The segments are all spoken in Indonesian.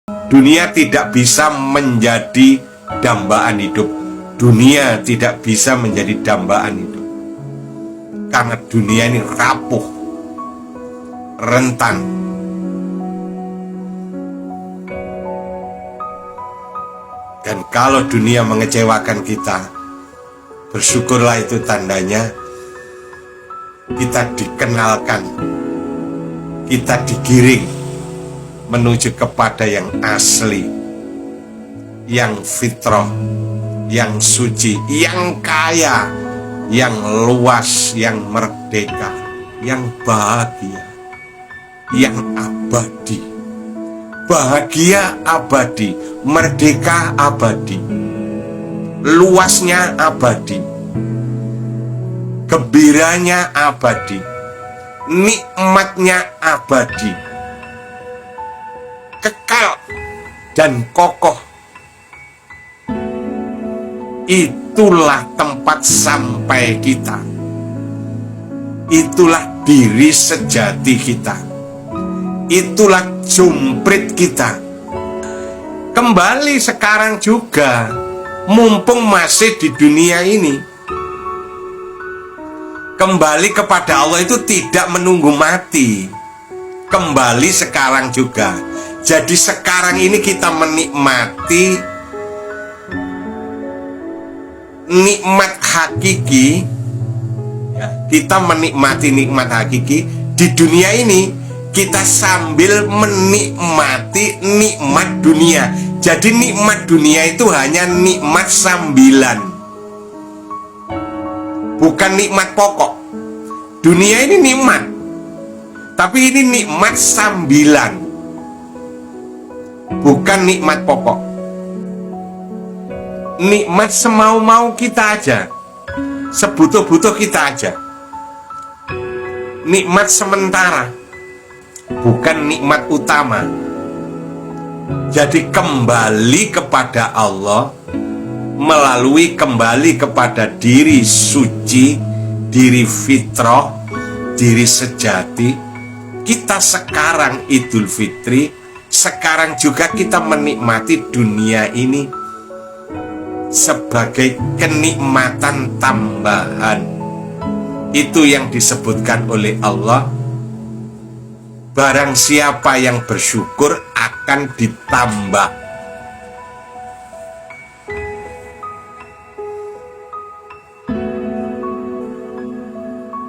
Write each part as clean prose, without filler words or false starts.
Dunia tidak bisa menjadi dambaan hidup. Dunia tidak bisa menjadi dambaan hidup. Karena dunia ini rapuh, rentan. Dan kalau dunia mengecewakan kita, bersyukurlah, itu tandanya kita dikenalkan, kita digiring menuju kepada yang asli, yang fitrah, yang suci, yang kaya, yang luas, yang merdeka, yang bahagia, yang abadi. Bahagia abadi, merdeka abadi, luasnya abadi, gembiranya abadi, nikmatnya abadi, kekal dan kokoh. Itulah tempat sampai kita. Itulah diri sejati kita. Itulah jumprit kita. Kembali sekarang juga, mumpung masih di dunia ini. Kembali kepada Allah itu tidak menunggu mati. Kembali sekarang juga. Jadi sekarang ini kita menikmati nikmat hakiki, kita menikmati nikmat hakiki di dunia ini, kita sambil menikmati nikmat dunia. Jadi nikmat dunia itu hanya nikmat sambilan, bukan nikmat pokok. Dunia ini nikmat, tapi ini nikmat sambilan, bukan nikmat pokok. Nikmat semau-mau kita aja, sebutuh-butuh kita aja. Nikmat sementara, bukan nikmat utama. Jadi kembali kepada Allah melalui kembali kepada diri suci, diri fitrah, diri sejati. Kita sekarang Idul Fitri, sekarang juga kita menikmati dunia ini sebagai kenikmatan tambahan. Itu yang disebutkan oleh Allah, barang siapa yang bersyukur akan ditambah.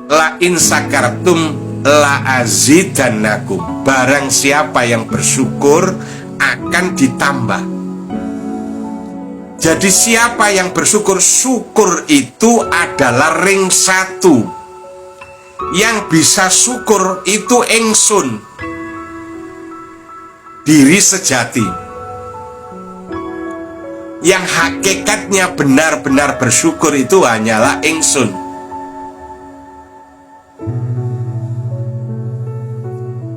La in sakartum la azidannakum. Barang siapa yang bersyukur akan ditambah. Jadi siapa yang bersyukur, syukur itu adalah ring satu. Yang bisa syukur itu ingsun, diri sejati. Yang hakikatnya benar-benar bersyukur itu hanyalah ingsun.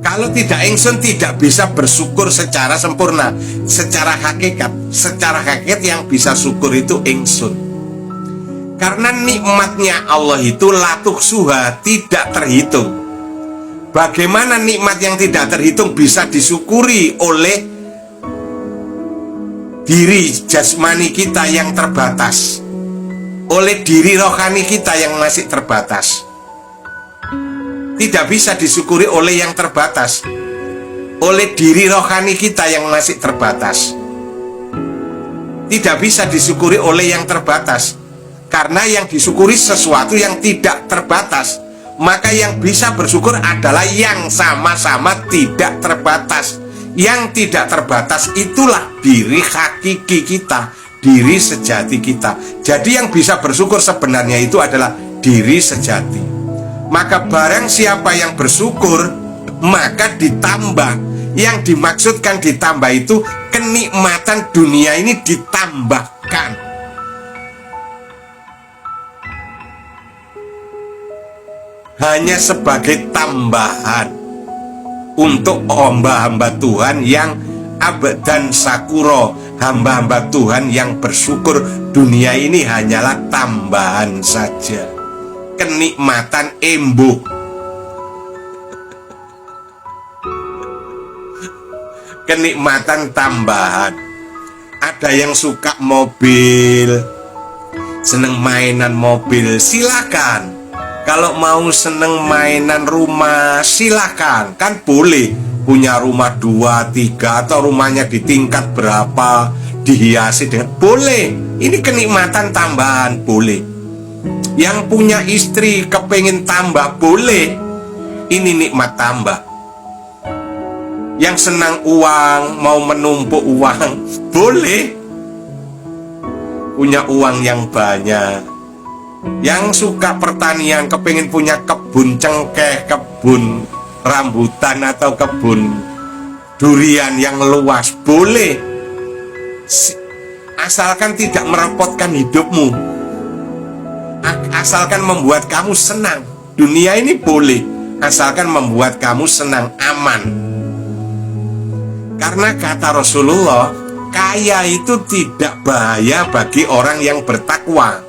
Kalau tidak ingsun, tidak bisa bersyukur secara sempurna, secara hakikat. Secara hakikat yang bisa syukur itu ingsun. Karena nikmatnya Allah itu latuh suha, tidak terhitung. Bagaimana nikmat yang tidak terhitung bisa disyukuri oleh diri jasmani kita yang terbatas, oleh diri rohani kita yang masih terbatas? Tidak bisa disyukuri oleh yang terbatas, oleh diri rohani kita yang masih terbatas. Tidak bisa disyukuri oleh yang terbatas, karena yang disyukuri sesuatu yang tidak terbatas. Maka yang bisa bersyukur adalah yang sama-sama tidak terbatas. Yang tidak terbatas itulah diri hakiki kita, diri sejati kita. Jadi yang bisa bersyukur sebenarnya itu adalah diri sejati. Maka barang siapa yang bersyukur, maka ditambah. Yang dimaksudkan ditambah itu kenikmatan dunia ini ditambahkan. Hanya sebagai tambahan untuk hamba-hamba Tuhan yang abdan sakuro, hamba-hamba Tuhan yang bersyukur. Dunia ini hanyalah tambahan saja, kenikmatan embuk. kenikmatan tambahan. Ada yang suka mobil, seneng mainan mobil, silakan. Kalau mau seneng mainan rumah, silakan. Kan boleh punya rumah 2, 3, atau rumahnya di tingkat berapa, dihiasi dengan, boleh. Ini kenikmatan tambahan, boleh. Yang punya istri kepengen tambah, boleh. Ini nikmat tambah. Yang senang uang, mau menumpuk uang, boleh. Punya uang yang banyak. Yang suka pertanian, kepengen punya kebun cengkeh, kebun rambutan, atau kebun durian yang luas, boleh. Asalkan tidak merepotkan hidupmu, asalkan membuat kamu senang. Dunia ini boleh, asalkan membuat kamu senang, aman. Karena kata Rasulullah, kaya itu tidak bahaya bagi orang yang bertakwa.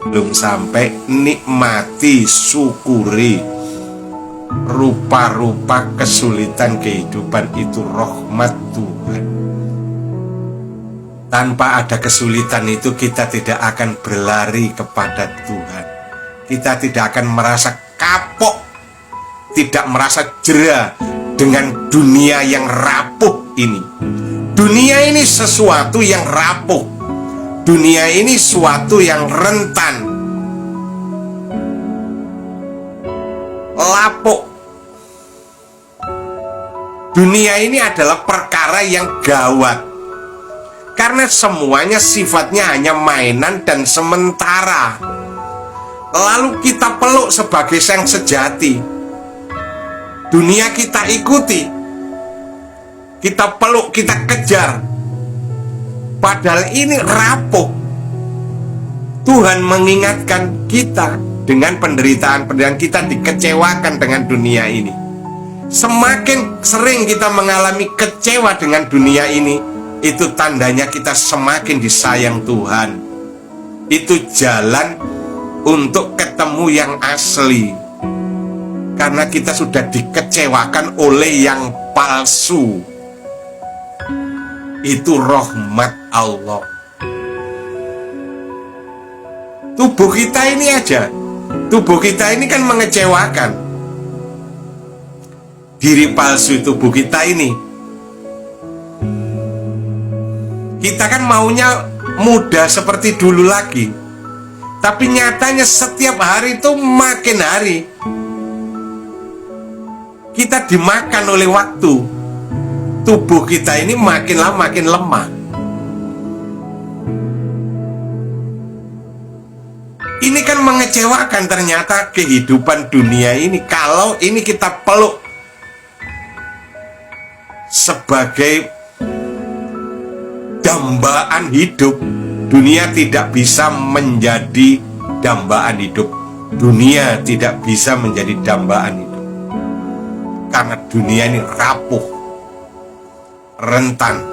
Belum sampai nikmati, syukuri rupa-rupa kesulitan kehidupan, itu rahmat Tuhan. Tanpa ada kesulitan itu, kita tidak akan berlari kepada Tuhan. Kita tidak akan merasa kapok, tidak merasa jera dengan dunia yang rapuh ini. Dunia ini sesuatu yang rapuh. Dunia ini suatu yang rentan, lapuk. Dunia ini adalah perkara yang gawat, karena semuanya sifatnya hanya mainan dan sementara. Lalu kita peluk sebagai sang sejati. Dunia kita ikuti, kita peluk, kita kejar, padahal ini rapuh. Tuhan mengingatkan kita dengan penderitaan-penderitaan kita, dikecewakan dengan dunia ini. Semakin sering kita mengalami kecewa dengan dunia ini, itu tandanya kita semakin disayang Tuhan. Itu jalan untuk ketemu yang asli. Karena kita sudah dikecewakan oleh yang palsu. Itu rahmat Allah. Tubuh kita ini aja, tubuh kita ini kan mengecewakan. Diri palsu tubuh kita ini. Kita kan maunya muda seperti dulu lagi, tapi nyatanya setiap hari itu makin hari kita dimakan oleh waktu. Tubuh kita ini makin lama makin lemah. Ini kan mengecewakan ternyata kehidupan dunia ini. Kalau ini kita peluk sebagai dambaan hidup, dunia tidak bisa menjadi dambaan hidup. Dunia tidak bisa menjadi dambaan hidup. Karena dunia ini rapuh, rentan,